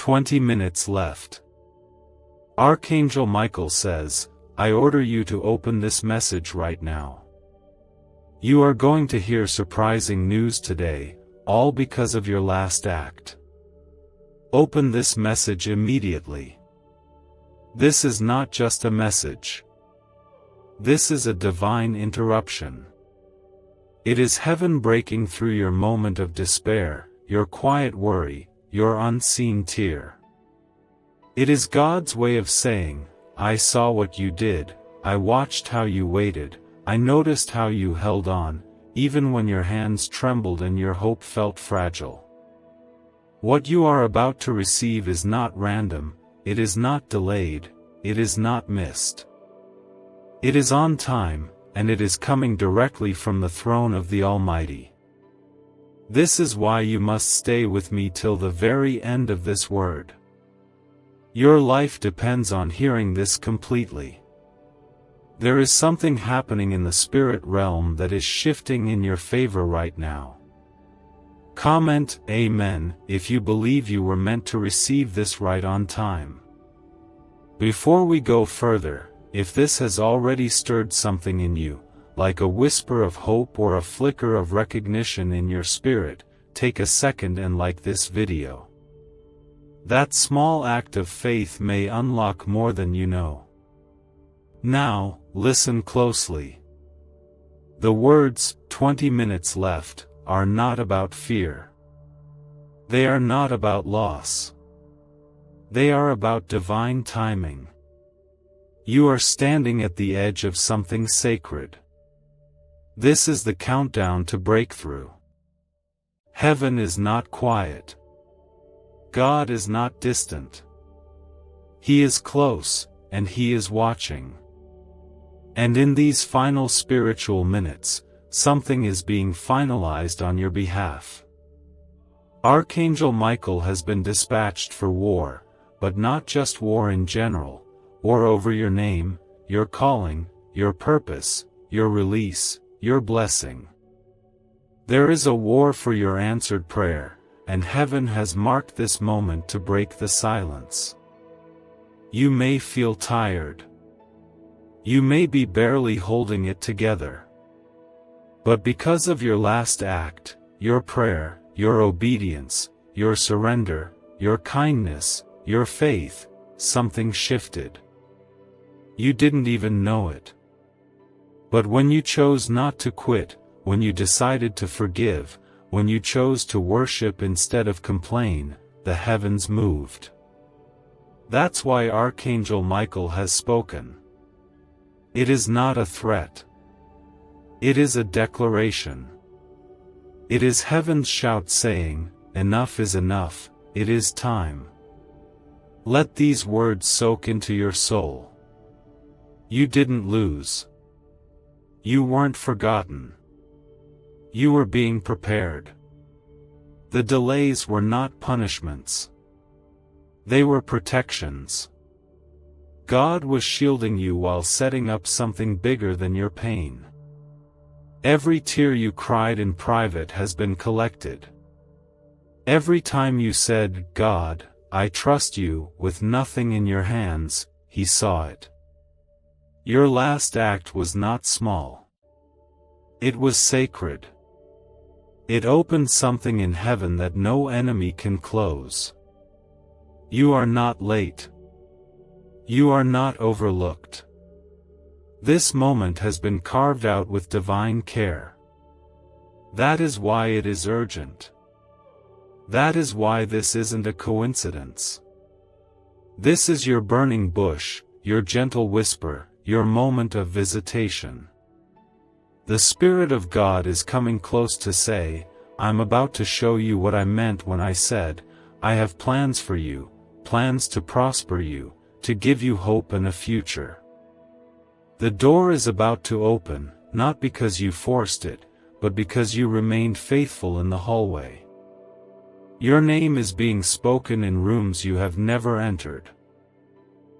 20 minutes left. Archangel Michael says, I order you to open this message right now. You are going to hear surprising news today, all because of your last act. Open this message immediately. This is not just a message. This is a divine interruption. It is heaven breaking through your moment of despair, your quiet worry, your unseen tear. It is God's way of saying, I saw what you did, I watched how you waited, I noticed how you held on, even when your hands trembled and your hope felt fragile. What you are about to receive is not random, it is not delayed, it is not missed. It is on time, and it is coming directly from the throne of the Almighty. This is why you must stay with me till the very end of this word. Your life depends on hearing this completely. There is something happening in the spirit realm that is shifting in your favor right now. Comment Amen if you believe you were meant to receive this right on time. Before we go further, if this has already stirred something in you, like a whisper of hope or a flicker of recognition in your spirit, take a second and like this video. That small act of faith may unlock more than you know. Now, listen closely. The words, 20 minutes left, are not about fear. They are not about loss. They are about divine timing. You are standing at the edge of something sacred. This is the countdown to breakthrough. Heaven is not quiet. God is not distant. He is close, and He is watching. And in these final spiritual minutes, something is being finalized on your behalf. Archangel Michael has been dispatched for war, but not just war in general, war over your name, your calling, your purpose, your release, your blessing. There is a war for your answered prayer, and heaven has marked this moment to break the silence. You may feel tired. You may be barely holding it together. But because of your last act, your prayer, your obedience, your surrender, your kindness, your faith, something shifted. You didn't even know it. But when you chose not to quit, when you decided to forgive, when you chose to worship instead of complain, the heavens moved. That's why Archangel Michael has spoken. It is not a threat. It is a declaration. It is heaven's shout saying, enough is enough, it is time. Let these words soak into your soul. You didn't lose. You weren't forgotten. You were being prepared. The delays were not punishments. They were protections. God was shielding you while setting up something bigger than your pain. Every tear you cried in private has been collected. Every time you said, God, I trust you, with nothing in your hands, He saw it. Your last act was not small. It was sacred. It opened something in heaven that no enemy can close. You are not late. You are not overlooked. This moment has been carved out with divine care. That is why it is urgent. That is why this isn't a coincidence. This is your burning bush, your gentle whisper, your moment of visitation. The Spirit of God is coming close to say, I'm about to show you what I meant when I said, I have plans for you, plans to prosper you, to give you hope and a future. The door is about to open, not because you forced it, but because you remained faithful in the hallway. Your name is being spoken in rooms you have never entered.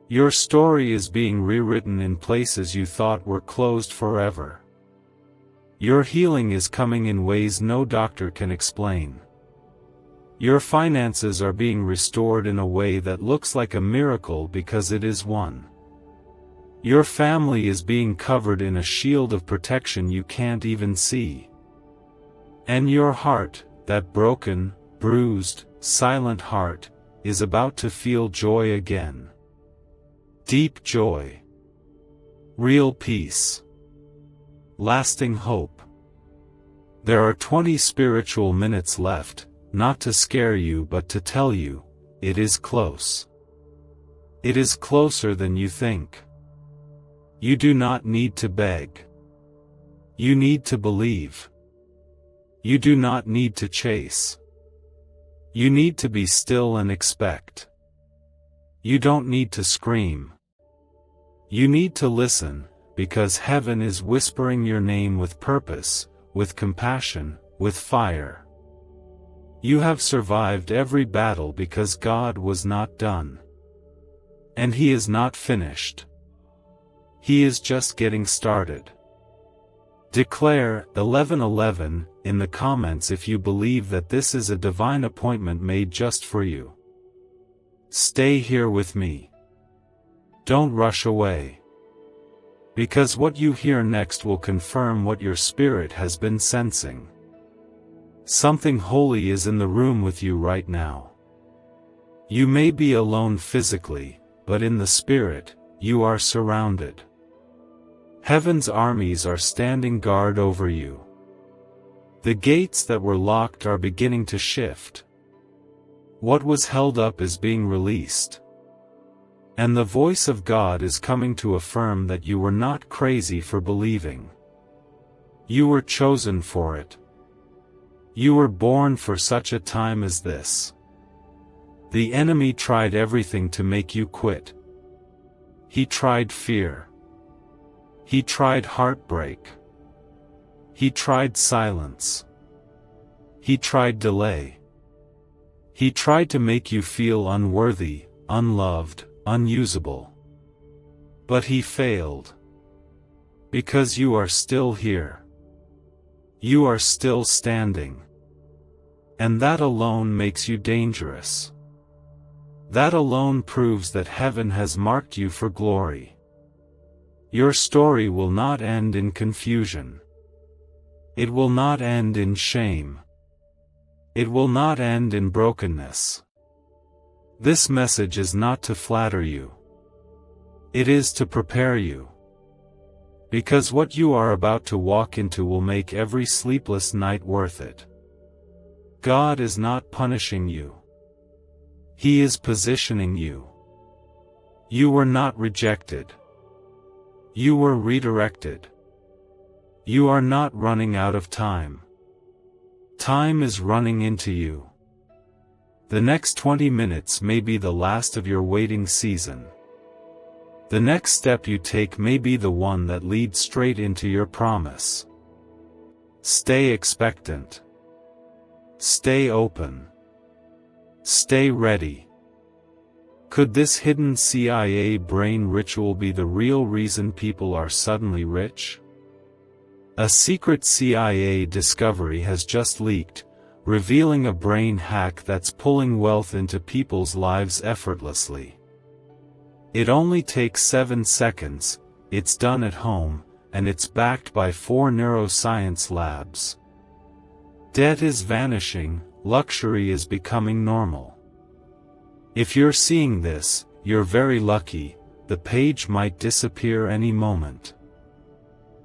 Your story is being rewritten in places you thought were closed forever. Your healing is coming in ways no doctor can explain. Your finances are being restored in a way that looks like a miracle because it is one. Your family is being covered in a shield of protection you can't even see. And your heart, that broken, bruised, silent heart, is about to feel joy again. Deep joy. Real peace. Lasting hope. There are 20 spiritual minutes left, not to scare you but to tell you, it is close. It is closer than you think. You do not need to beg. You need to believe. You do not need to chase. You need to be still and expect. You don't need to scream. You need to listen, because heaven is whispering your name with purpose, with compassion, with fire. You have survived every battle because God was not done. And He is not finished. He is just getting started. Declare 11:11 in the comments if you believe that this is a divine appointment made just for you. Stay here with me. Don't rush away. Because what you hear next will confirm what your spirit has been sensing. Something holy is in the room with you right now. You may be alone physically, but in the spirit, you are surrounded. Heaven's armies are standing guard over you. The gates that were locked are beginning to shift. What was held up is being released. And the voice of God is coming to affirm that you were not crazy for believing. You were chosen for it. You were born for such a time as this. The enemy tried everything to make you quit. He tried fear. He tried heartbreak. He tried silence. He tried delay. He tried to make you feel unworthy, unloved, unusable. But he failed. Because you are still here. You are still standing. And that alone makes you dangerous. That alone proves that heaven has marked you for glory. Your story will not end in confusion. It will not end in shame. It will not end in brokenness. This message is not to flatter you. It is to prepare you. Because what you are about to walk into will make every sleepless night worth it. God is not punishing you. He is positioning you. You were not rejected. You were redirected. You are not running out of time. Time is running into you. The next 20 minutes may be the last of your waiting season. The next step you take may be the one that leads straight into your promise. Stay expectant. Stay open. Stay ready. Could this hidden CIA brain ritual be the real reason people are suddenly rich? A secret CIA discovery has just leaked, revealing a brain hack that's pulling wealth into people's lives effortlessly. It only takes 7 seconds, it's done at home, and it's backed by 4 neuroscience labs. Debt is vanishing, luxury is becoming normal. If you're seeing this, you're very lucky, the page might disappear any moment.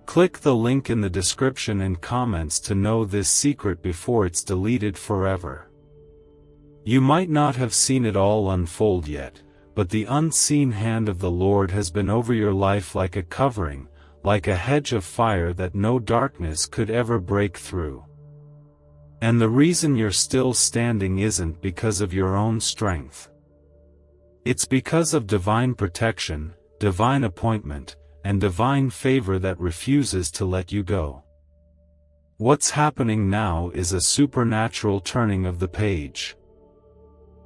Click the link in the description and comments to know this secret before it's deleted forever. You might not have seen it all unfold yet, but the unseen hand of the Lord has been over your life like a covering, like a hedge of fire that no darkness could ever break through. And the reason you're still standing isn't because of your own strength. It's because of divine protection, divine appointment, and divine favor that refuses to let you go. What's happening now is a supernatural turning of the page.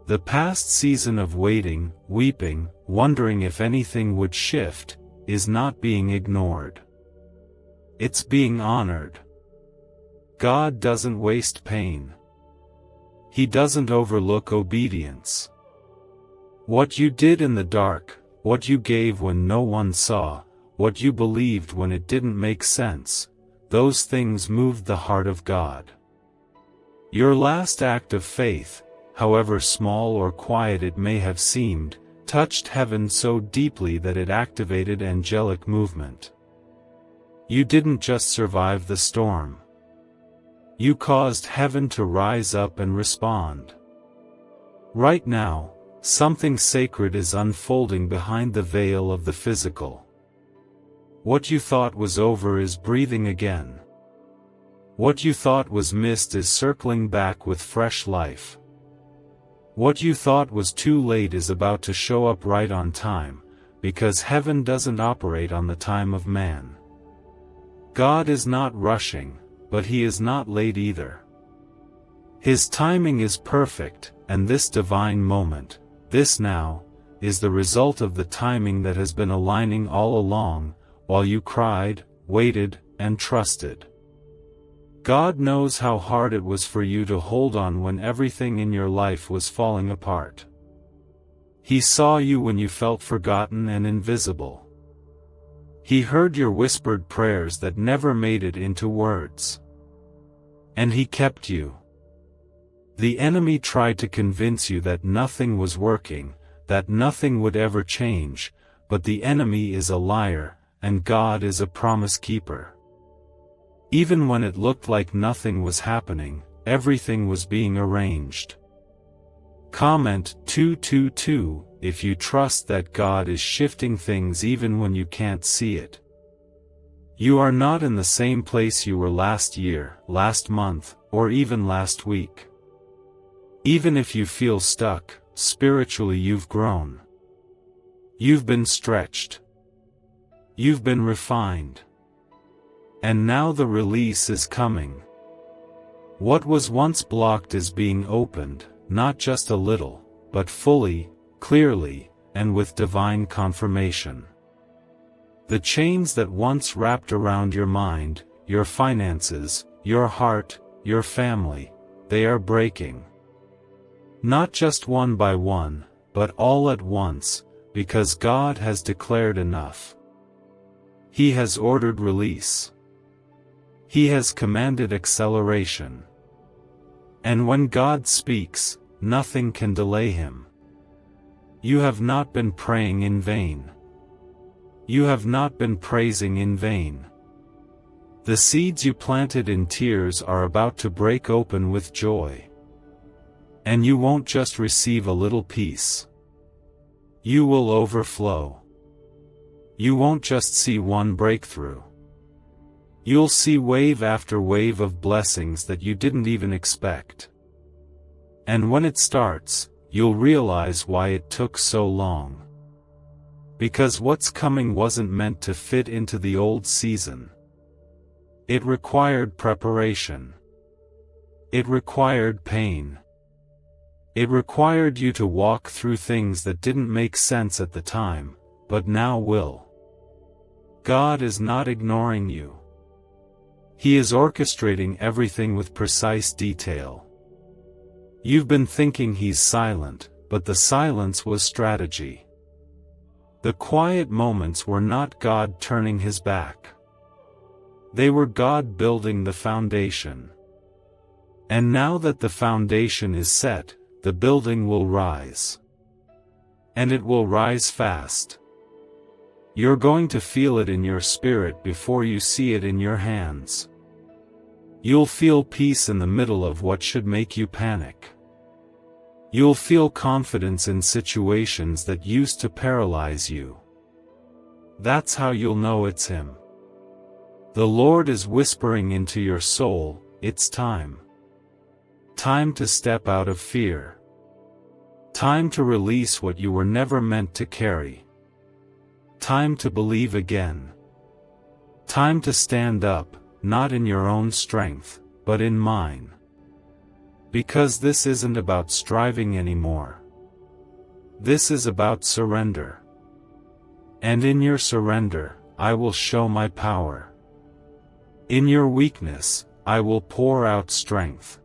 The past season of waiting, weeping, wondering if anything would shift, is not being ignored. It's being honored. God doesn't waste pain. He doesn't overlook obedience. What you did in the dark, what you gave when no one saw, what you believed when it didn't make sense, those things moved the heart of God. Your last act of faith, however small or quiet it may have seemed, touched heaven so deeply that it activated angelic movement. You didn't just survive the storm. You caused heaven to rise up and respond. Right now, something sacred is unfolding behind the veil of the physical. What you thought was over is breathing again. What you thought was missed is circling back with fresh life. What you thought was too late is about to show up right on time, because heaven doesn't operate on the time of man. God is not rushing, but He is not late either. His timing is perfect, and this divine moment, this now, is the result of the timing that has been aligning all along, while you cried, waited, and trusted. God knows how hard it was for you to hold on when everything in your life was falling apart. He saw you when you felt forgotten and invisible. He heard your whispered prayers that never made it into words. And He kept you. The enemy tried to convince you that nothing was working, that nothing would ever change, but the enemy is a liar, and God is a promise keeper. Even when it looked like nothing was happening, everything was being arranged. Comment 222 if you trust that God is shifting things even when you can't see it. You are not in the same place you were last year, last month, or even last week. Even if you feel stuck, spiritually you've grown. You've been stretched. You've been refined. And now the release is coming. What was once blocked is being opened, not just a little, but fully, clearly, and with divine confirmation. The chains that once wrapped around your mind, your finances, your heart, your family, they are breaking. Not just one by one, but all at once, because God has declared enough. He has ordered release. He has commanded acceleration. And when God speaks, nothing can delay Him. You have not been praying in vain. You have not been praising in vain. The seeds you planted in tears are about to break open with joy. And you won't just receive a little piece. You will overflow. You won't just see one breakthrough. You'll see wave after wave of blessings that you didn't even expect. And when it starts, you'll realize why it took so long. Because what's coming wasn't meant to fit into the old season. It required preparation. It required pain. It required you to walk through things that didn't make sense at the time, but now will. God is not ignoring you. He is orchestrating everything with precise detail. You've been thinking He's silent, but the silence was strategy. The quiet moments were not God turning His back. They were God building the foundation. And now that the foundation is set, the building will rise. And it will rise fast. You're going to feel it in your spirit before you see it in your hands. You'll feel peace in the middle of what should make you panic. You'll feel confidence in situations that used to paralyze you. That's how you'll know it's Him. The Lord is whispering into your soul, it's time. Time to step out of fear. Time to release what you were never meant to carry. Time to believe again. Time to stand up, not in your own strength, but in mine. Because this isn't about striving anymore. This is about surrender. And in your surrender, I will show my power. In your weakness, I will pour out strength.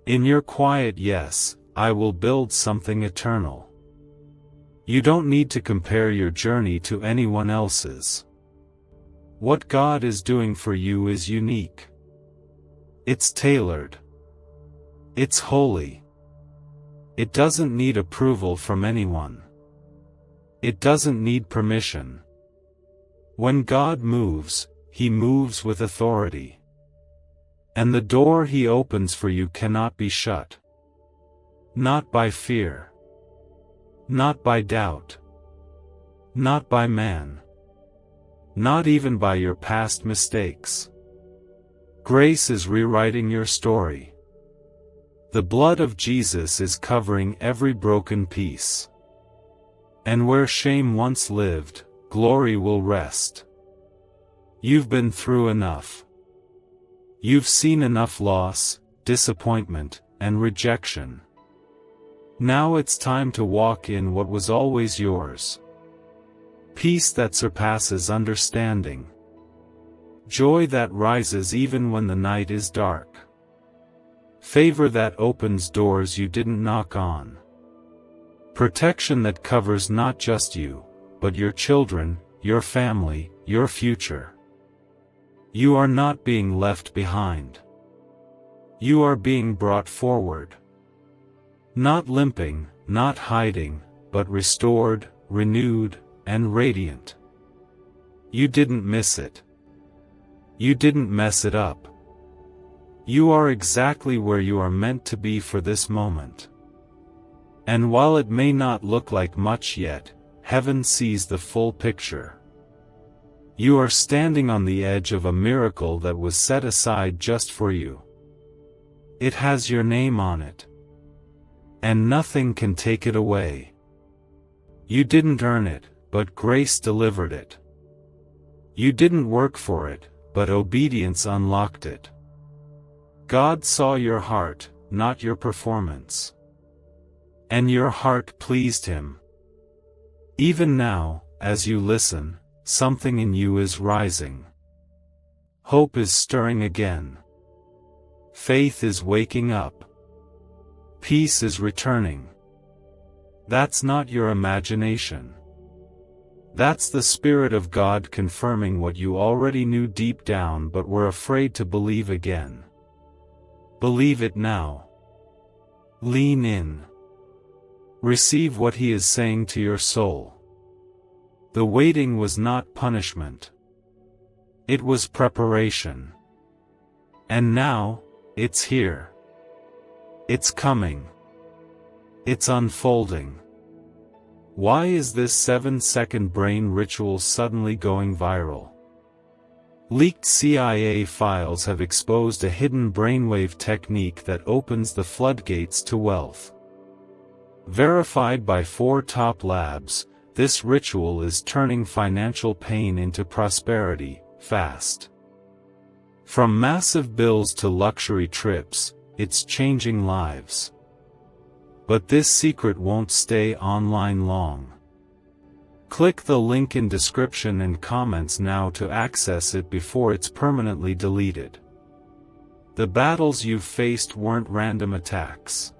In your quiet yes, I will build something eternal. You don't need to compare your journey to anyone else's. What God is doing for you is unique. It's tailored. It's holy. It doesn't need approval from anyone. It doesn't need permission. When God moves, He moves with authority. And the door He opens for you cannot be shut. Not by fear. Not by doubt. Not by man. Not even by your past mistakes. Grace is rewriting your story. The blood of Jesus is covering every broken piece. And where shame once lived, glory will rest. You've been through enough. You've seen enough loss, disappointment, and rejection. Now it's time to walk in what was always yours. Peace that surpasses understanding. Joy that rises even when the night is dark. Favor that opens doors you didn't knock on. Protection that covers not just you, but your children, your family, your future. You are not being left behind. You are being brought forward. Not limping, not hiding, but restored, renewed, and radiant. You didn't miss it. You didn't mess it up. You are exactly where you are meant to be for this moment. And while it may not look like much yet, heaven sees the full picture. You are standing on the edge of a miracle that was set aside just for you. It has your name on it. And nothing can take it away. You didn't earn it, but grace delivered it. You didn't work for it, but obedience unlocked it. God saw your heart, not your performance. And your heart pleased Him. Even now, as you listen, something in you is rising. Hope is stirring again. Faith is waking up. Peace is returning. That's not your imagination. That's the Spirit of God confirming what you already knew deep down but were afraid to believe again. Believe it now. Lean in. Receive what He is saying to your soul. The waiting was not punishment. It was preparation. And now, it's here. It's coming. It's unfolding. Why is this 7-second brain ritual suddenly going viral? Leaked CIA files have exposed a hidden brainwave technique that opens the floodgates to wealth. Verified by 4 top labs, this ritual is turning financial pain into prosperity, fast. From massive bills to luxury trips, it's changing lives. But this secret won't stay online long. Click the link in description and comments now to access it before it's permanently deleted. The battles you've faced weren't random attacks.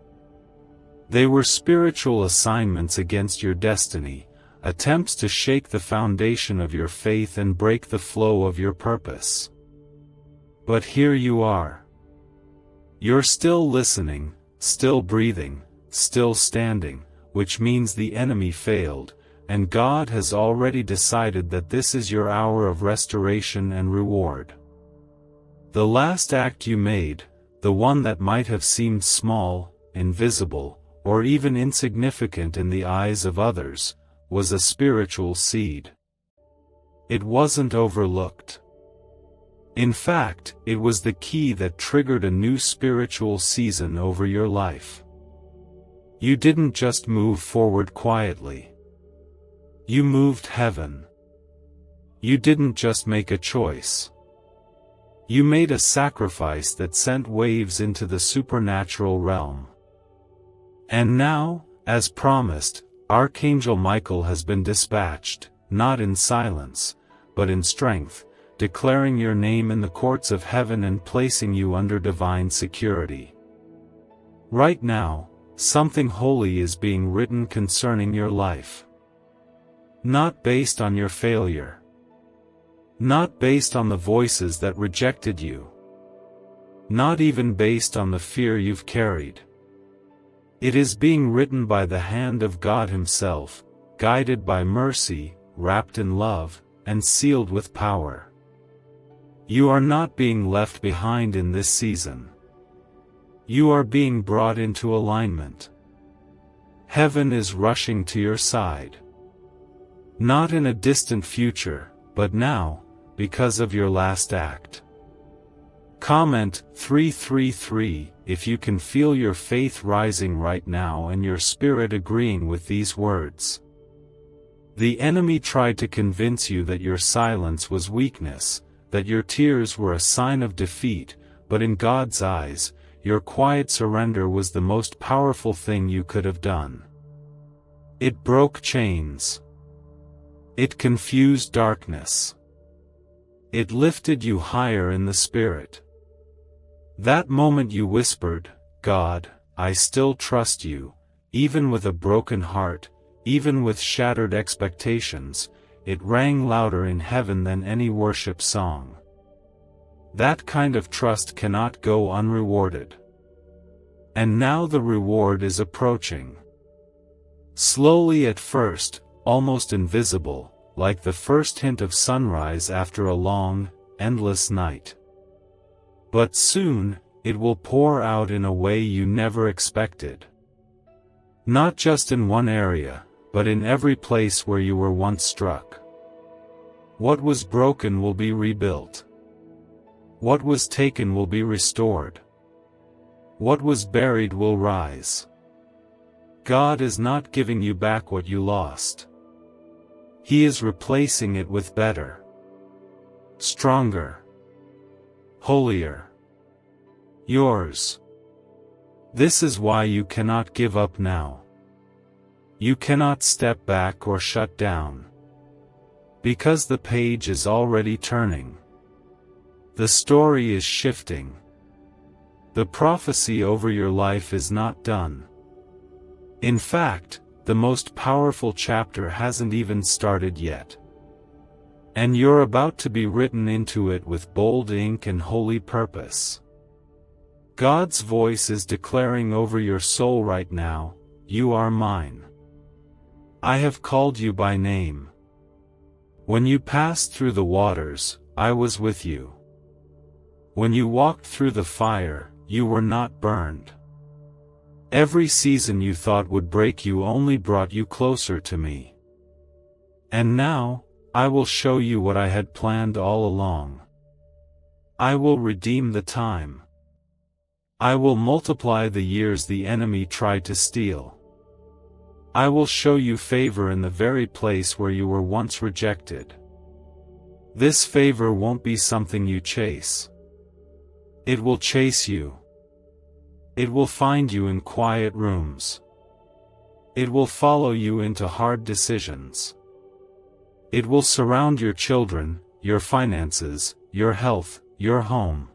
They were spiritual assignments against your destiny, attempts to shake the foundation of your faith and break the flow of your purpose. But here you are. You're still listening, still breathing, still standing, which means the enemy failed, and God has already decided that this is your hour of restoration and reward. The last act you made, the one that might have seemed small, invisible, or even insignificant in the eyes of others, was a spiritual seed. It wasn't overlooked. In fact, it was the key that triggered a new spiritual season over your life. You didn't just move forward quietly. You moved heaven. You didn't just make a choice. You made a sacrifice that sent waves into the supernatural realm. And now, as promised, Archangel Michael has been dispatched, not in silence, but in strength, declaring your name in the courts of heaven and placing you under divine security. Right now, something holy is being written concerning your life. Not based on your failure. Not based on the voices that rejected you. Not even based on the fear you've carried. It is being written by the hand of God Himself, guided by mercy, wrapped in love, and sealed with power. You are not being left behind in this season. You are being brought into alignment. Heaven is rushing to your side. Not in a distant future, but now, because of your last act. Comment 333 if you can feel your faith rising right now and your spirit agreeing with these words. The enemy tried to convince you that your silence was weakness, that your tears were a sign of defeat, but in God's eyes, your quiet surrender was the most powerful thing you could have done. It broke chains. It confused darkness. It lifted you higher in the spirit. That moment you whispered, "God, I still trust you," even with a broken heart, even with shattered expectations, it rang louder in heaven than any worship song. That kind of trust cannot go unrewarded. And now the reward is approaching. Slowly at first, almost invisible, like the first hint of sunrise after a long, endless night. But soon, it will pour out in a way you never expected. Not just in one area, but in every place where you were once struck. What was broken will be rebuilt. What was taken will be restored. What was buried will rise. God is not giving you back what you lost. He is replacing it with better, stronger, holier. Yours. This is why you cannot give up now. You cannot step back or shut down. Because the page is already turning. The story is shifting. The prophecy over your life is not done. In fact, the most powerful chapter hasn't even started yet. And you're about to be written into it with bold ink and holy purpose. God's voice is declaring over your soul right now, "You are mine. I have called you by name. When you passed through the waters, I was with you. When you walked through the fire, you were not burned. Every season you thought would break you only brought you closer to me. And now, I will show you what I had planned all along. I will redeem the time. I will multiply the years the enemy tried to steal. I will show you favor in the very place where you were once rejected. This favor won't be something you chase. It will chase you. It will find you in quiet rooms. It will follow you into hard decisions. It will surround your children, your finances, your health, your home.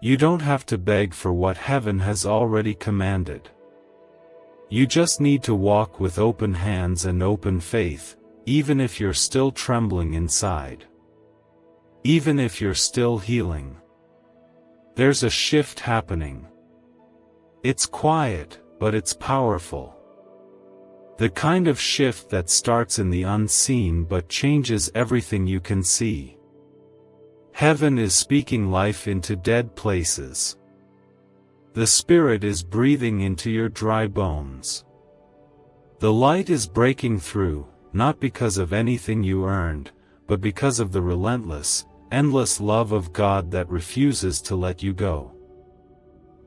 You don't have to beg for what heaven has already commanded. You just need to walk with open hands and open faith, even if you're still trembling inside. Even if you're still healing. There's a shift happening. It's quiet, but it's powerful. The kind of shift that starts in the unseen but changes everything you can see. Heaven is speaking life into dead places. The Spirit is breathing into your dry bones. The light is breaking through, not because of anything you earned, but because of the relentless, endless love of God that refuses to let you go.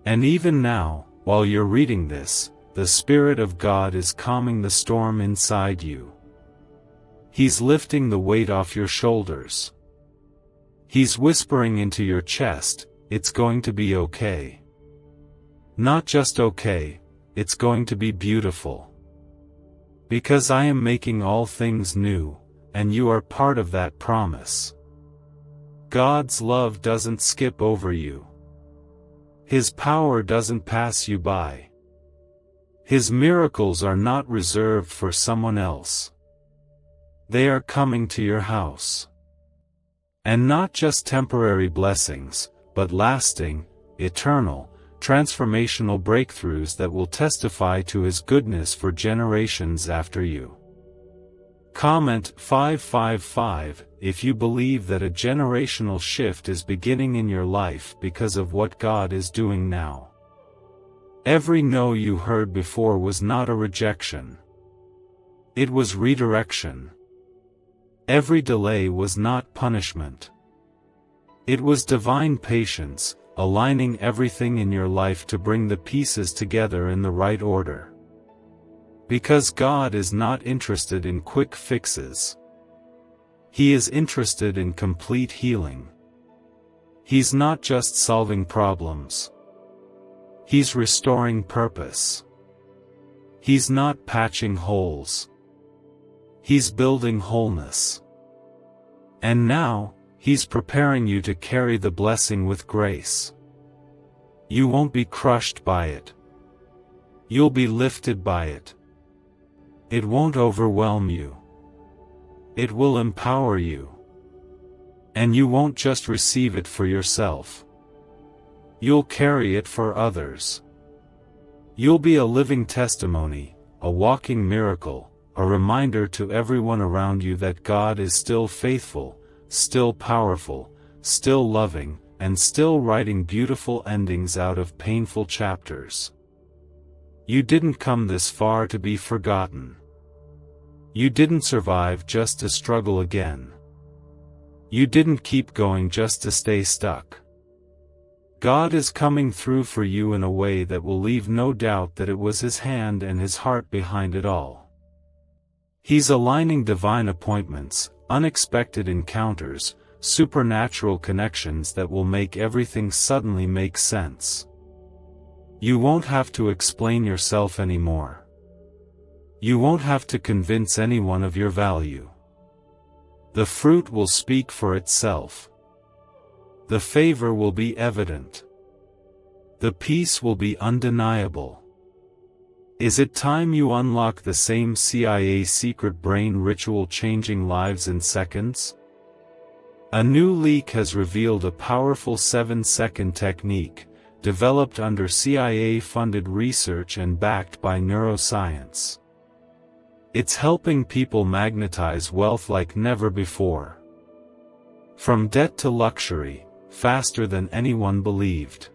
And even now, while you're reading this, the Spirit of God is calming the storm inside you. He's lifting the weight off your shoulders. He's whispering into your chest, "It's going to be okay." Not just okay, it's going to be beautiful. Because I am making all things new, and you are part of that promise. God's love doesn't skip over you. His power doesn't pass you by. His miracles are not reserved for someone else. They are coming to your house. And not just temporary blessings, but lasting, eternal, transformational breakthroughs that will testify to His goodness for generations after you. Comment 555 if you believe that a generational shift is beginning in your life because of what God is doing now. Every no you heard before was not a rejection. It was redirection. Every delay was not punishment. It was divine patience, aligning everything in your life to bring the pieces together in the right order. Because God is not interested in quick fixes. He is interested in complete healing. He's not just solving problems. He's restoring purpose. He's not patching holes. He's building wholeness. And now, He's preparing you to carry the blessing with grace. You won't be crushed by it. You'll be lifted by it. It won't overwhelm you. It will empower you. And you won't just receive it for yourself. You'll carry it for others. You'll be a living testimony, a walking miracle, a reminder to everyone around you that God is still faithful, still powerful, still loving, and still writing beautiful endings out of painful chapters. You didn't come this far to be forgotten. You didn't survive just to struggle again. You didn't keep going just to stay stuck. God is coming through for you in a way that will leave no doubt that it was His hand and His heart behind it all. He's aligning divine appointments, unexpected encounters, supernatural connections that will make everything suddenly make sense. You won't have to explain yourself anymore. You won't have to convince anyone of your value. The fruit will speak for itself. The favor will be evident. The peace will be undeniable. Is it time you unlock the same CIA secret brain ritual changing lives in seconds? A new leak has revealed a powerful 7-second technique, developed under CIA-funded research and backed by neuroscience. It's helping people magnetize wealth like never before. From debt to luxury, faster than anyone believed.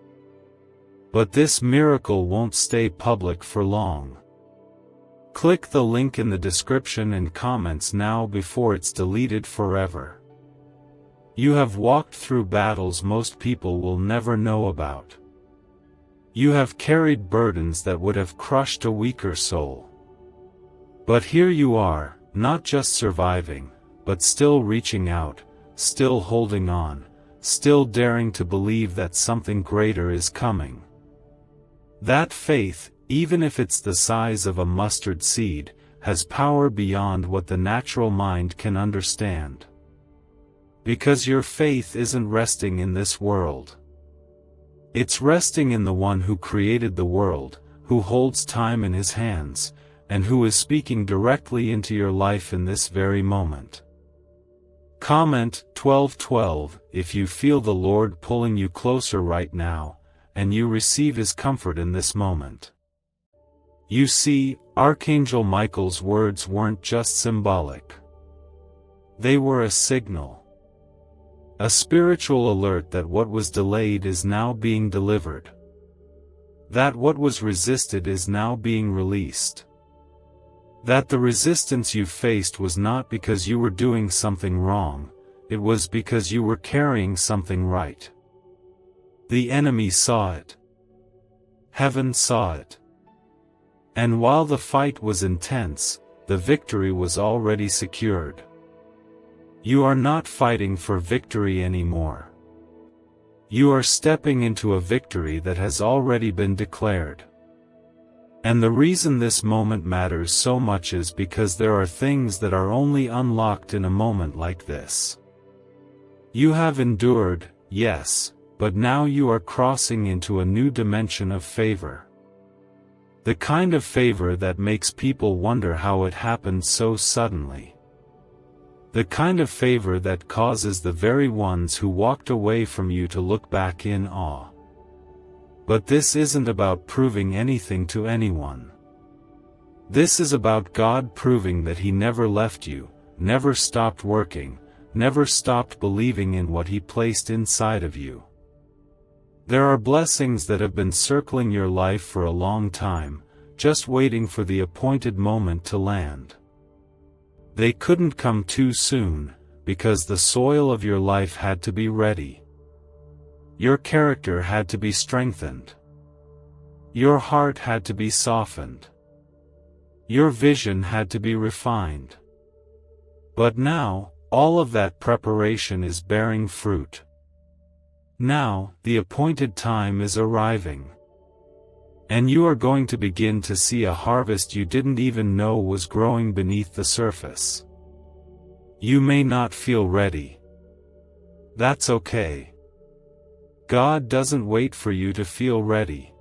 But this miracle won't stay public for long. Click the link in the description and comments now before it's deleted forever. You have walked through battles most people will never know about. You have carried burdens that would have crushed a weaker soul. But here you are, not just surviving, but still reaching out, still holding on, still daring to believe that something greater is coming. That faith, even if it's the size of a mustard seed, has power beyond what the natural mind can understand. Because your faith isn't resting in this world. It's resting in the one who created the world, who holds time in His hands, and who is speaking directly into your life in this very moment. Comment 1212 if you feel the Lord pulling you closer right now, and you receive His comfort in this moment. You see, Archangel Michael's words weren't just symbolic. They were a signal. A spiritual alert that what was delayed is now being delivered. That what was resisted is now being released. That the resistance you faced was not because you were doing something wrong, it was because you were carrying something right. The enemy saw it. Heaven saw it. And while the fight was intense, the victory was already secured. You are not fighting for victory anymore. You are stepping into a victory that has already been declared. And the reason this moment matters so much is because there are things that are only unlocked in a moment like this. You have endured, yes, but now you are crossing into a new dimension of favor. The kind of favor that makes people wonder how it happened so suddenly. The kind of favor that causes the very ones who walked away from you to look back in awe. But this isn't about proving anything to anyone. This is about God proving that He never left you, never stopped working, never stopped believing in what He placed inside of you. There are blessings that have been circling your life for a long time, just waiting for the appointed moment to land. They couldn't come too soon, because the soil of your life had to be ready. Your character had to be strengthened. Your heart had to be softened. Your vision had to be refined. But now, all of that preparation is bearing fruit. Now, the appointed time is arriving. And you are going to begin to see a harvest you didn't even know was growing beneath the surface. You may not feel ready. That's okay. God doesn't wait for you to feel ready.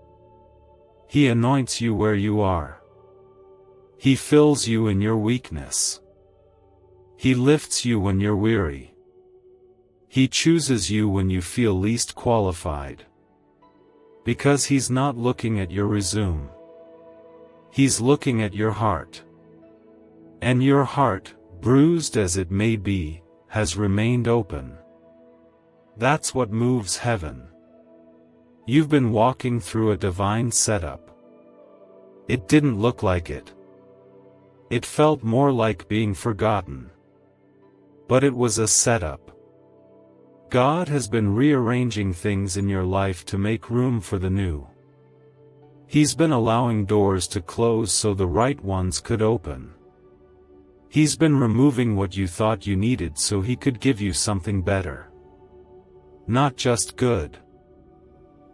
He anoints you where you are. He fills you in your weakness. He lifts you when you're weary. He chooses you when you feel least qualified. Because He's not looking at your resume. He's looking at your heart. And your heart, bruised as it may be, has remained open. That's what moves heaven. You've been walking through a divine setup. It didn't look like it. It felt more like being forgotten. But it was a setup. God has been rearranging things in your life to make room for the new. He's been allowing doors to close so the right ones could open. He's been removing what you thought you needed so He could give you something better. Not just good.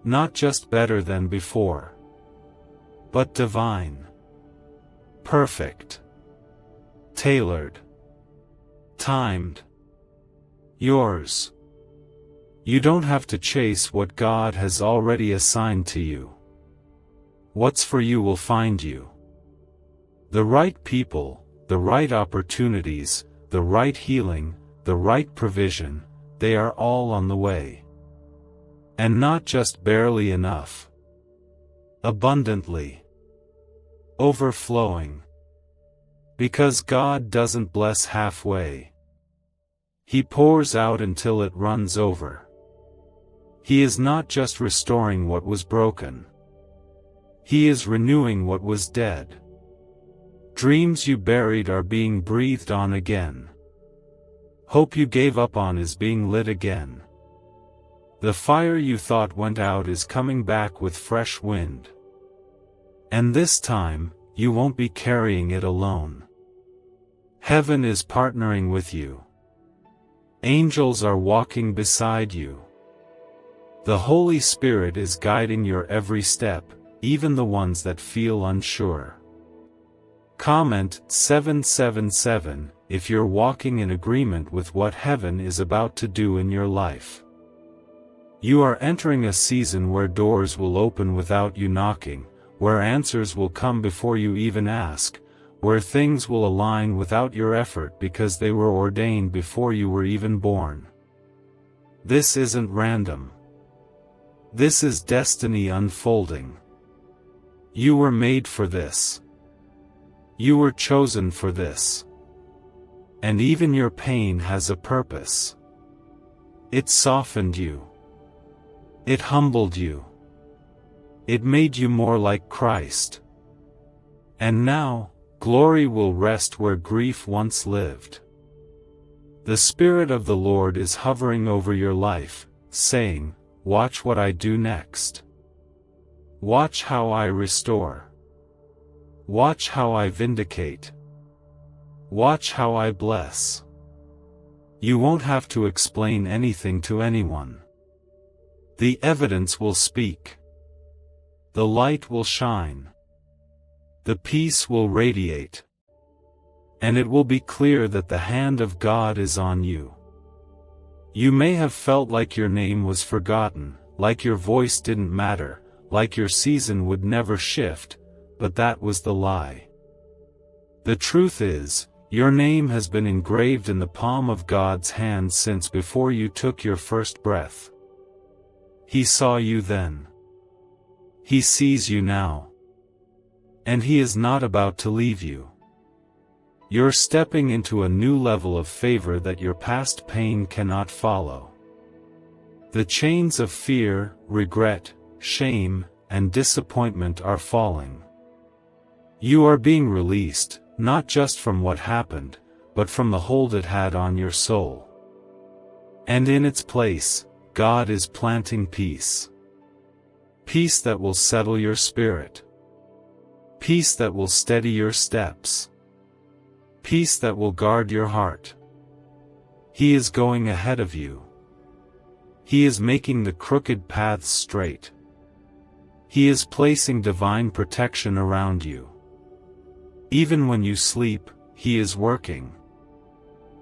Not just better than before. But divine. Perfect. Tailored. Timed. Yours. You don't have to chase what God has already assigned to you. What's for you will find you. The right people, the right opportunities, the right healing, the right provision, they are all on the way. And not just barely enough. Abundantly. Overflowing. Because God doesn't bless halfway. He pours out until it runs over. He is not just restoring what was broken. He is renewing what was dead. Dreams you buried are being breathed on again. Hope you gave up on is being lit again. The fire you thought went out is coming back with fresh wind. And this time, you won't be carrying it alone. Heaven is partnering with you. Angels are walking beside you. The Holy Spirit is guiding your every step, even the ones that feel unsure. Comment 777 if you're walking in agreement with what heaven is about to do in your life. You are entering a season where doors will open without you knocking, where answers will come before you even ask, where things will align without your effort because they were ordained before you were even born. This isn't random. This is destiny unfolding. You were made for this. You were chosen for this. And even your pain has a purpose. It softened you. It humbled you. It made you more like Christ. And now, glory will rest where grief once lived. The Spirit of the Lord is hovering over your life, saying, "Watch what I do next. Watch how I restore. Watch how I vindicate. Watch how I bless." You won't have to explain anything to anyone. The evidence will speak. The light will shine. The peace will radiate. And it will be clear that the hand of God is on you. You may have felt like your name was forgotten, like your voice didn't matter, like your season would never shift, but that was the lie. The truth is, your name has been engraved in the palm of God's hand since before you took your first breath. He saw you then. He sees you now. And He is not about to leave you. You're stepping into a new level of favor that your past pain cannot follow. The chains of fear, regret, shame, and disappointment are falling. You are being released, not just from what happened, but from the hold it had on your soul. And in its place, God is planting peace. Peace that will settle your spirit. Peace that will steady your steps. Peace that will guard your heart. He is going ahead of you. He is making the crooked paths straight. He is placing divine protection around you. Even when you sleep, He is working.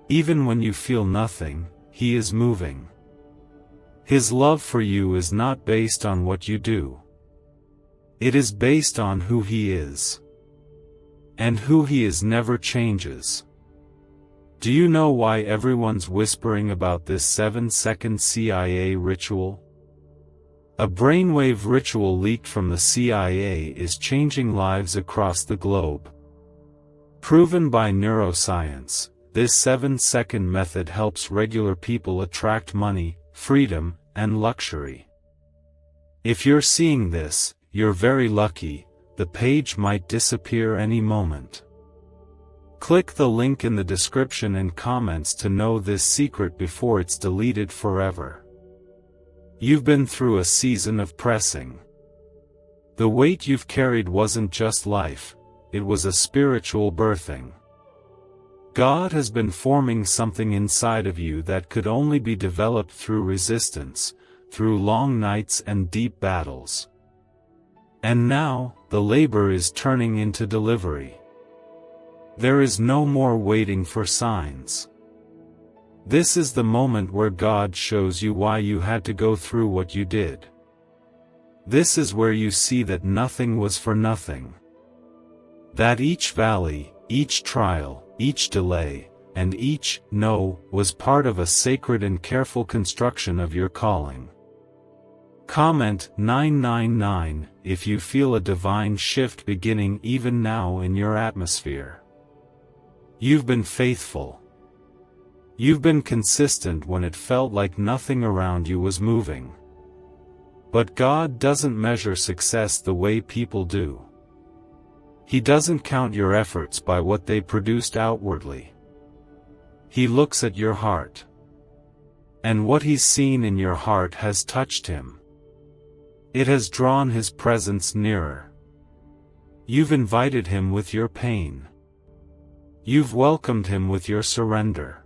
Even when you feel nothing, He is moving. His love for you is not based on what you do. It is based on who He is. And who He is never changes. Do you know why everyone's whispering about this 7-second CIA ritual? A brainwave ritual leaked from the CIA is changing lives across the globe. Proven by neuroscience, this 7-second method helps regular people attract money, freedom, and luxury. If you're seeing this, you're very lucky. The page might disappear any moment. Click the link in the description and comments to know this secret before it's deleted forever. You've been through a season of pressing. The weight you've carried wasn't just life, it was a spiritual birthing. God has been forming something inside of you that could only be developed through resistance, through long nights and deep battles. And now, the labor is turning into delivery. There is no more waiting for signs. This is the moment where God shows you why you had to go through what you did. This is where you see that nothing was for nothing. That each valley, each trial, each delay, and each no was part of a sacred and careful construction of your calling. Comment 999 if you feel a divine shift beginning even now in your atmosphere. You've been faithful. You've been consistent when it felt like nothing around you was moving. But God doesn't measure success the way people do. He doesn't count your efforts by what they produced outwardly. He looks at your heart. And what He's seen in your heart has touched Him. It has drawn His presence nearer. You've invited Him with your pain. You've welcomed Him with your surrender.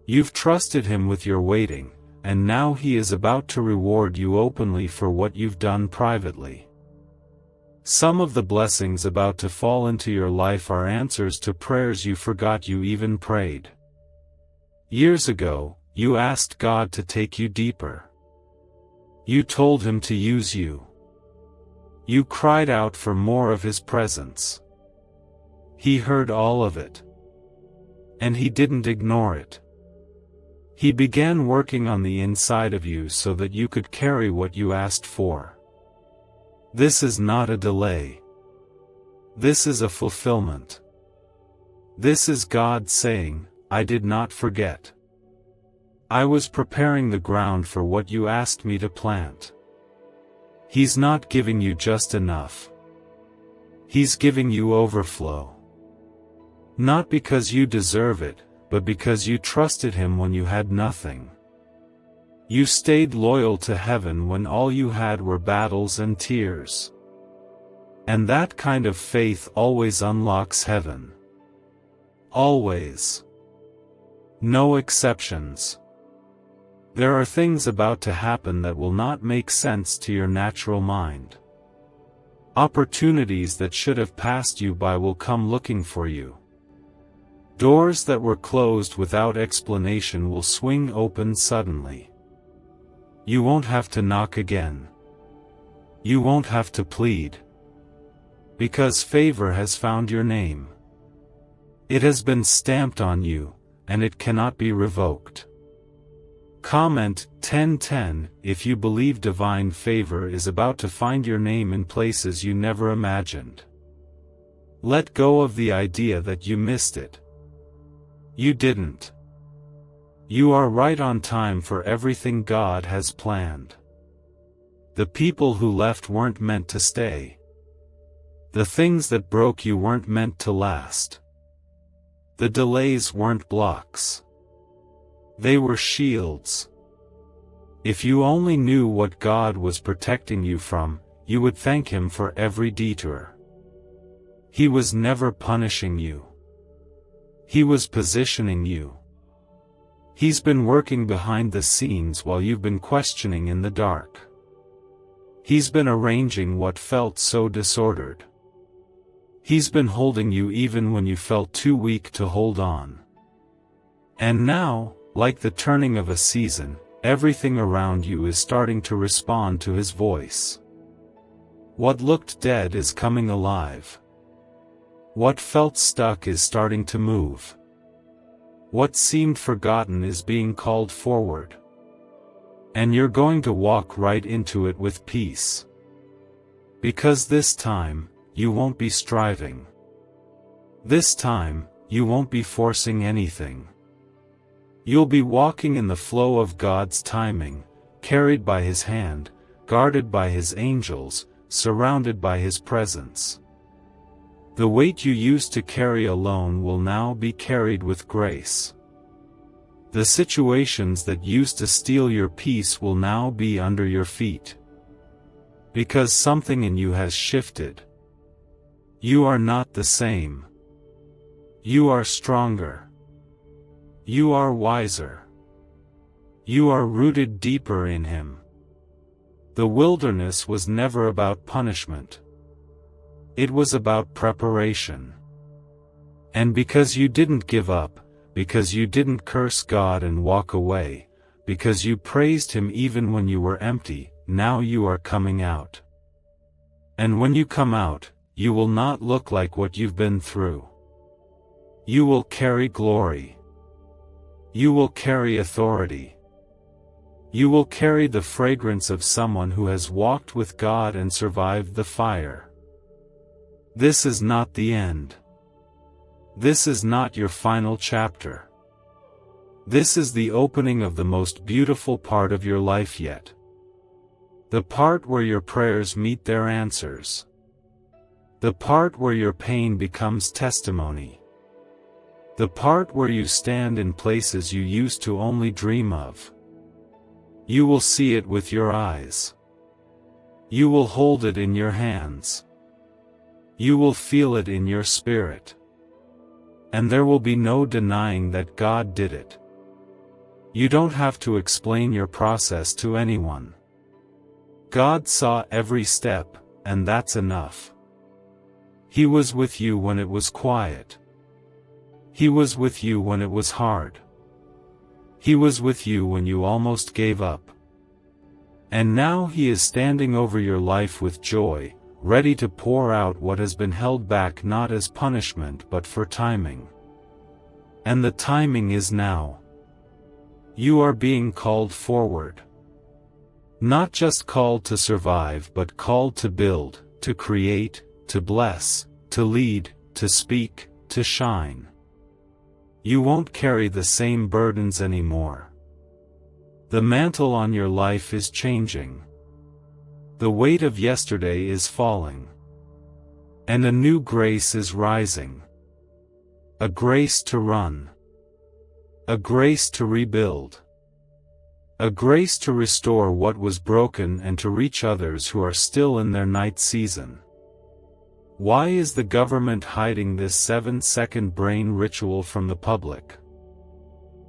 You've trusted Him with your waiting, and now He is about to reward you openly for what you've done privately. Some of the blessings about to fall into your life are answers to prayers you forgot you even prayed. Years ago, you asked God to take you deeper. You told Him to use you. You cried out for more of His presence. He heard all of it. And He didn't ignore it. He began working on the inside of you so that you could carry what you asked for. This is not a delay. This is a fulfillment. This is God saying, I did not forget. I was preparing the ground for what you asked me to plant. He's not giving you just enough. He's giving you overflow. Not because you deserve it, but because you trusted Him when you had nothing. You stayed loyal to heaven when all you had were battles and tears. And that kind of faith always unlocks heaven. Always. No exceptions. There are things about to happen that will not make sense to your natural mind. Opportunities that should have passed you by will come looking for you. Doors that were closed without explanation will swing open suddenly. You won't have to knock again. You won't have to plead. Because favor has found your name. It has been stamped on you, and it cannot be revoked. Comment 1010 if you believe divine favor is about to find your name in places you never imagined. Let go of the idea that you missed it. You didn't. You are right on time for everything God has planned. The people who left weren't meant to stay. The things that broke you weren't meant to last. The delays weren't blocks. They were shields. If you only knew what God was protecting you from, you would thank Him for every detour. He was never punishing you. He was positioning you. He's been working behind the scenes while you've been questioning in the dark. He's been arranging what felt so disordered. He's been holding you even when you felt too weak to hold on. And now, like the turning of a season, everything around you is starting to respond to His voice. What looked dead is coming alive. What felt stuck is starting to move. What seemed forgotten is being called forward. And you're going to walk right into it with peace. Because this time, you won't be striving. This time, you won't be forcing anything. You'll be walking in the flow of God's timing, carried by His hand, guarded by His angels, surrounded by His presence. The weight you used to carry alone will now be carried with grace. The situations that used to steal your peace will now be under your feet. Because something in you has shifted. You are not the same. You are stronger. You are wiser. You are rooted deeper in Him. The wilderness was never about punishment. It was about preparation. And because you didn't give up, because you didn't curse God and walk away, because you praised Him even when you were empty, now you are coming out. And when you come out, you will not look like what you've been through. You will carry glory. You will carry authority. You will carry the fragrance of someone who has walked with God and survived the fire. This is not the end. This is not your final chapter. This is the opening of the most beautiful part of your life yet. The part where your prayers meet their answers. The part where your pain becomes testimony. The part where you stand in places you used to only dream of. You will see it with your eyes. You will hold it in your hands. You will feel it in your spirit. And there will be no denying that God did it. You don't have to explain your process to anyone. God saw every step, and that's enough. He was with you when it was quiet. He was with you when it was hard. He was with you when you almost gave up. And now He is standing over your life with joy, ready to pour out what has been held back not as punishment but for timing. And the timing is now. You are being called forward. Not just called to survive but called to build, to create, to bless, to lead, to speak, to shine. You won't carry the same burdens anymore. The mantle on your life is changing. The weight of yesterday is falling. And a new grace is rising. A grace to run. A grace to rebuild. A grace to restore what was broken and to reach others who are still in their night season. Why is the government hiding this 7-second brain ritual from the public?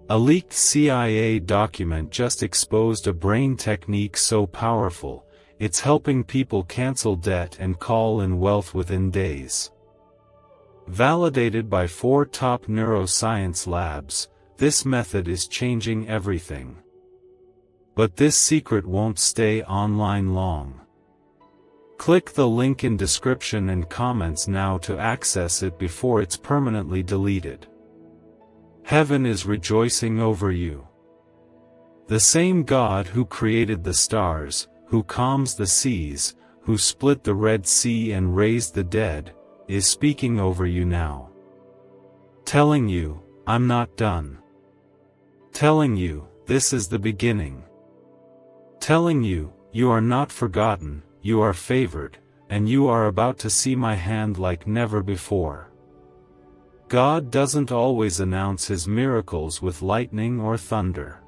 A leaked CIA document just exposed a brain technique so powerful, it's helping people cancel debt and call in wealth within days. Validated by 4 top neuroscience labs, this method is changing everything. But this secret won't stay online long. Click the link in description and comments now to access it before it's permanently deleted. Heaven is rejoicing over you. The same God who created the stars, who calms the seas, who split the Red Sea and raised the dead, is speaking over you now. Telling you, I'm not done. Telling you, this is the beginning. Telling you, you are not forgotten, you are favored, and you are about to see my hand like never before. God doesn't always announce his miracles with lightning or thunder.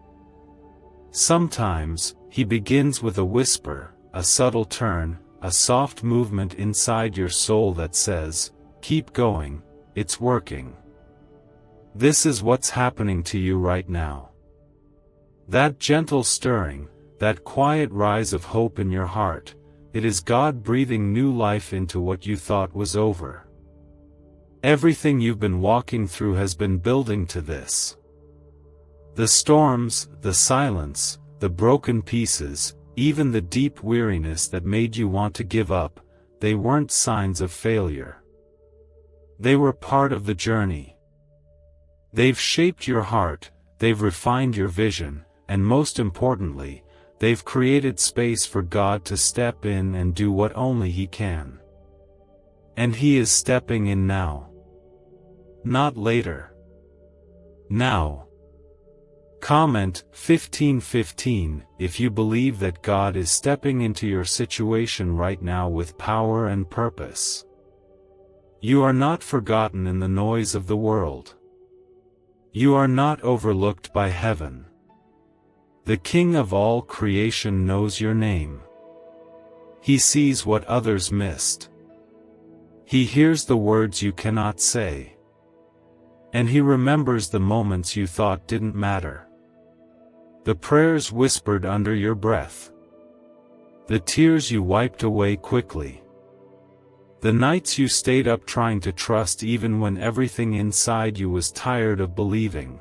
Sometimes, he begins with a whisper, a subtle turn, a soft movement inside your soul that says, keep going, it's working. This is what's happening to you right now. That gentle stirring, that quiet rise of hope in your heart, it is God breathing new life into what you thought was over. Everything you've been walking through has been building to this. The storms, the silence, the broken pieces, even the deep weariness that made you want to give up, they weren't signs of failure. They were part of the journey. They've shaped your heart, they've refined your vision, and most importantly, they've created space for God to step in and do what only He can. And He is stepping in now. Not later. Now. Comment 1515 if you believe that God is stepping into your situation right now with power and purpose. You are not forgotten in the noise of the world. You are not overlooked by heaven. The King of all creation knows your name. He sees what others missed. He hears the words you cannot say. And He remembers the moments you thought didn't matter. The prayers whispered under your breath. The tears you wiped away quickly. The nights you stayed up trying to trust even when everything inside you was tired of believing.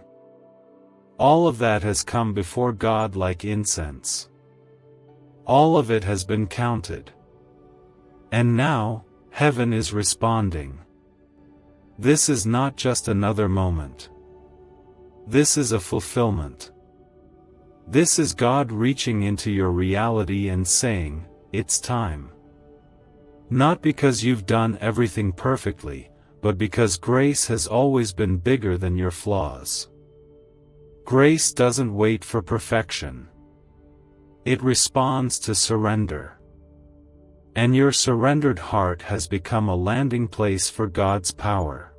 All of that has come before God like incense. All of it has been counted. And now, heaven is responding. This is not just another moment. This is a fulfillment. This is God reaching into your reality and saying, it's time. Not because you've done everything perfectly, but because grace has always been bigger than your flaws. Grace doesn't wait for perfection. It responds to surrender. And your surrendered heart has become a landing place for God's power.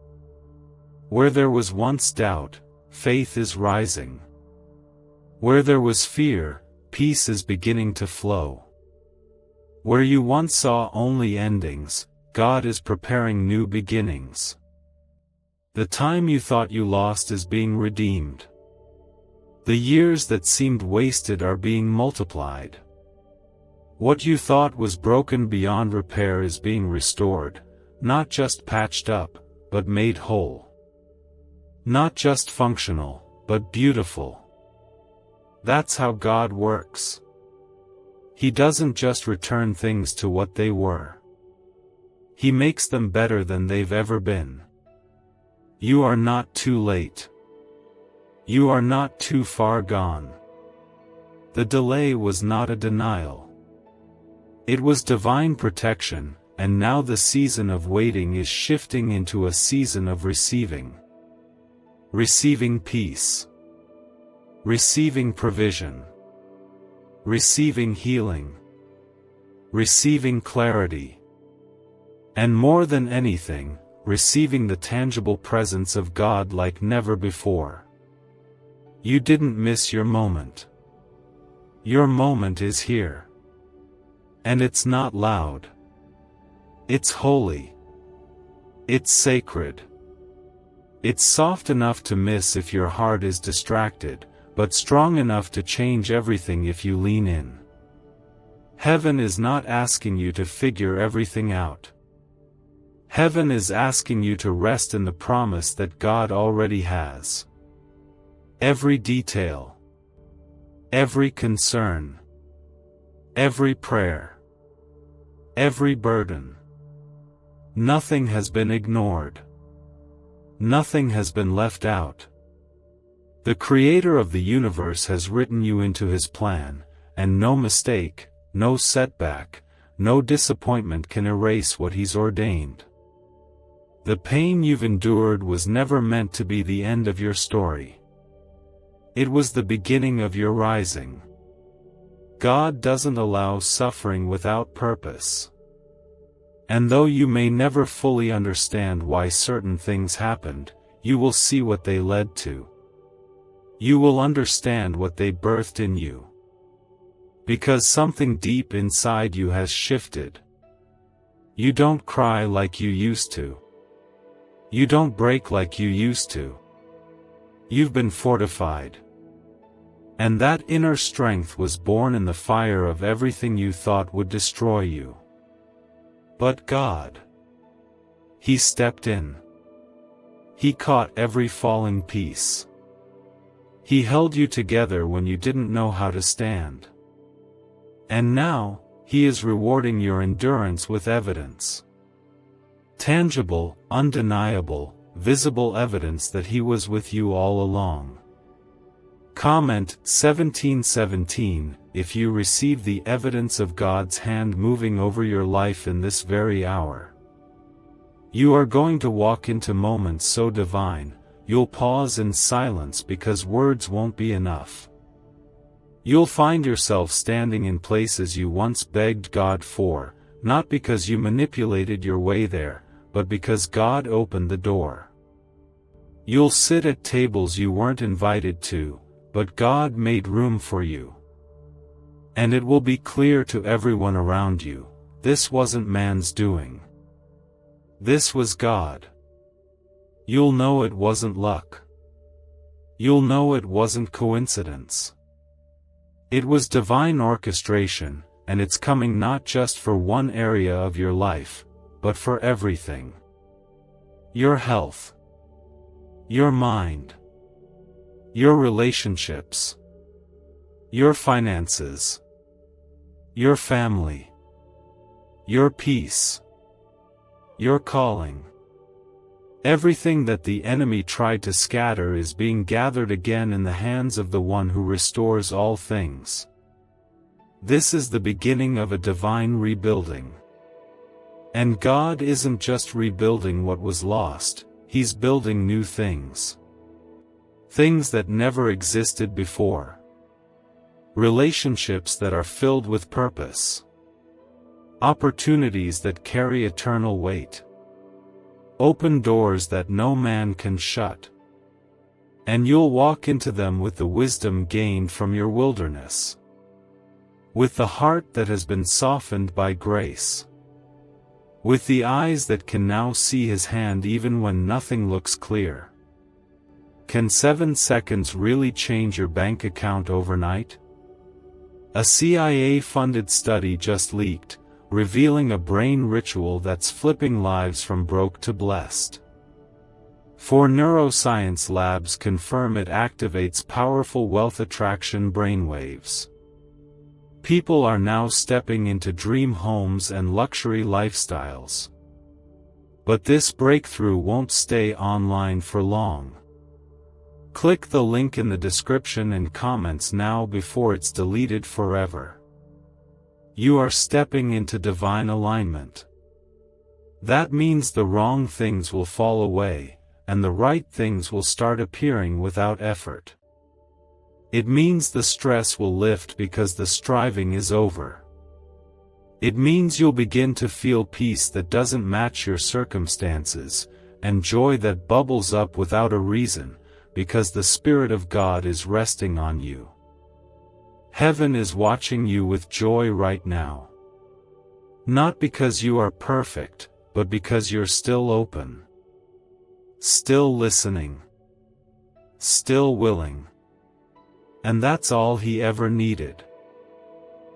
Where there was once doubt, faith is rising. Where there was fear, peace is beginning to flow. Where you once saw only endings, God is preparing new beginnings. The time you thought you lost is being redeemed. The years that seemed wasted are being multiplied. What you thought was broken beyond repair is being restored, not just patched up, but made whole. Not just functional, but beautiful. That's how God works. He doesn't just return things to what they were. He makes them better than they've ever been. You are not too late. You are not too far gone. The delay was not a denial. It was divine protection, and now the season of waiting is shifting into a season of receiving. Receiving peace. Receiving provision. Receiving healing. Receiving clarity. And more than anything, receiving the tangible presence of God like never before. You didn't miss your moment. Your moment is here. And it's not loud. It's holy. It's sacred. It's soft enough to miss if your heart is distracted, but strong enough to change everything if you lean in. Heaven is not asking you to figure everything out. Heaven is asking you to rest in the promise that God already has. Every detail, every concern, every prayer, every burden. Nothing has been ignored. Nothing has been left out. The Creator of the universe has written you into His plan, and no mistake, no setback, no disappointment can erase what He's ordained. The pain you've endured was never meant to be the end of your story. It was the beginning of your rising. God doesn't allow suffering without purpose. And though you may never fully understand why certain things happened, you will see what they led to. You will understand what they birthed in you. Because something deep inside you has shifted. You don't cry like you used to. You don't break like you used to. You've been fortified. And that inner strength was born in the fire of everything you thought would destroy you. But God, He stepped in. He caught every falling piece. He held you together when you didn't know how to stand. And now, He is rewarding your endurance with evidence. Tangible, undeniable, visible evidence that He was with you all along. Comment 1717 if you receive the evidence of God's hand moving over your life in this very hour. You are going to walk into moments so divine, you'll pause in silence because words won't be enough. You'll find yourself standing in places you once begged God for, not because you manipulated your way there, but because God opened the door. You'll sit at tables you weren't invited to, but God made room for you. And it will be clear to everyone around you, this wasn't man's doing. This was God. You'll know it wasn't luck. You'll know it wasn't coincidence. It was divine orchestration, and it's coming not just for one area of your life, but for everything. Your health. Your mind. Your relationships. Your finances. Your family. Your peace. Your calling. Everything that the enemy tried to scatter is being gathered again in the hands of the one who restores all things. This is the beginning of a divine rebuilding. And God isn't just rebuilding what was lost, He's building new things. Things that never existed before. Relationships that are filled with purpose. Opportunities that carry eternal weight. Open doors that no man can shut. And you'll walk into them with the wisdom gained from your wilderness. With the heart that has been softened by grace. With the eyes that can now see His hand even when nothing looks clear. Can 7 seconds really change your bank account overnight? A CIA-funded study just leaked, revealing a brain ritual that's flipping lives from broke to blessed. 4 neuroscience labs confirm it activates powerful wealth attraction brainwaves. People are now stepping into dream homes and luxury lifestyles. But this breakthrough won't stay online for long. Click the link in the description and comments now before it's deleted forever. You are stepping into divine alignment. That means the wrong things will fall away, and the right things will start appearing without effort. It means the stress will lift because the striving is over. It means you'll begin to feel peace that doesn't match your circumstances, and joy that bubbles up without a reason, because the Spirit of God is resting on you. Heaven is watching you with joy right now. Not because you are perfect, but because you're still open. Still listening. Still willing. And that's all He ever needed.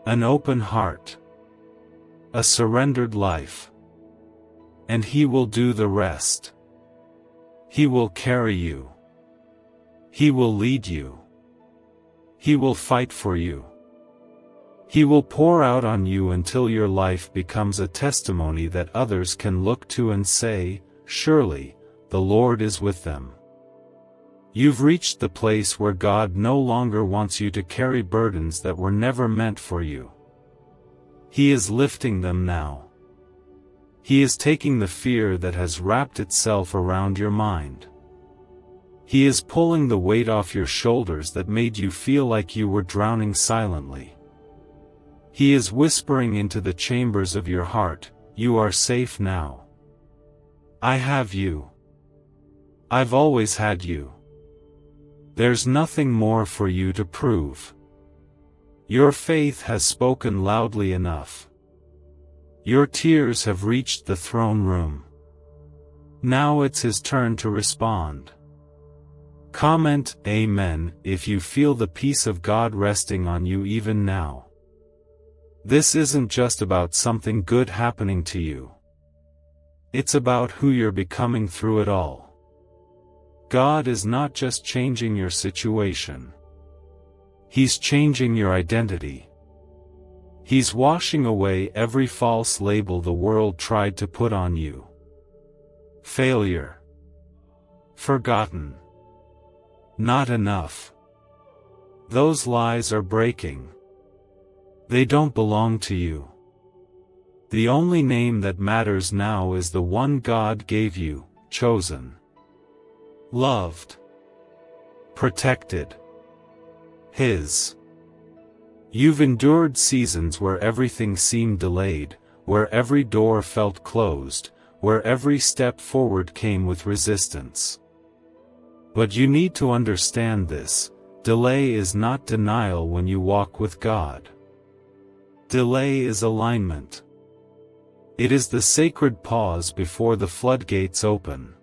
An open heart. A surrendered life. And He will do the rest. He will carry you. He will lead you. He will fight for you. He will pour out on you until your life becomes a testimony that others can look to and say, "Surely, the Lord is with them." You've reached the place where God no longer wants you to carry burdens that were never meant for you. He is lifting them now. He is taking the fear that has wrapped itself around your mind. He is pulling the weight off your shoulders that made you feel like you were drowning silently. He is whispering into the chambers of your heart, "You are safe now. I have you. I've always had you. There's nothing more for you to prove. Your faith has spoken loudly enough. Your tears have reached the throne room. Now it's His turn to respond." Comment Amen if you feel the peace of God resting on you even now. This isn't just about something good happening to you. It's about who you're becoming through it all. God is not just changing your situation. He's changing your identity. He's washing away every false label the world tried to put on you. Failure. Forgotten. Not enough. Those lies are breaking. They don't belong to you. The only name that matters now is the one God gave you, chosen. Loved. Protected. His. You've endured seasons where everything seemed delayed, where every door felt closed, where every step forward came with resistance. But you need to understand this: delay is not denial when you walk with God. Delay is alignment. It is the sacred pause before the floodgates open.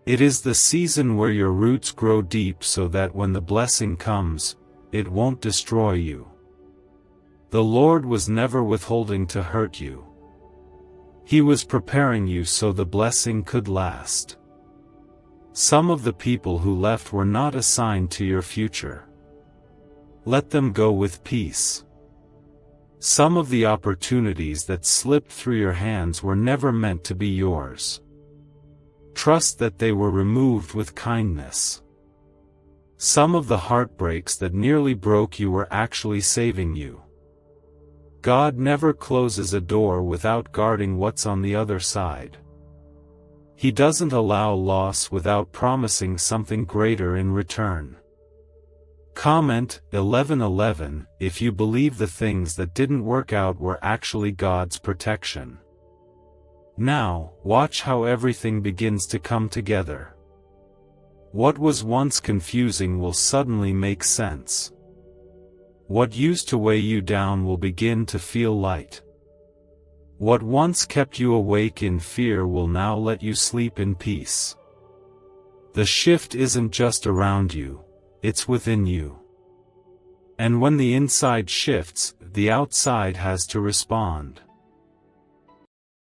It is the season where your roots grow deep so that when the blessing comes, it won't destroy you. The Lord was never withholding to hurt you. He was preparing you so the blessing could last. Some of the people who left were not assigned to your future. Let them go with peace. Some of the opportunities that slipped through your hands were never meant to be yours. Trust that they were removed with kindness. Some of the heartbreaks that nearly broke you were actually saving you. God never closes a door without guarding what's on the other side. He doesn't allow loss without promising something greater in return. Comment 11:11 if you believe the things that didn't work out were actually God's protection. Now, watch how everything begins to come together. What was once confusing will suddenly make sense. What used to weigh you down will begin to feel light. What once kept you awake in fear will now let you sleep in peace. The shift isn't just around you, it's within you. And when the inside shifts, the outside has to respond.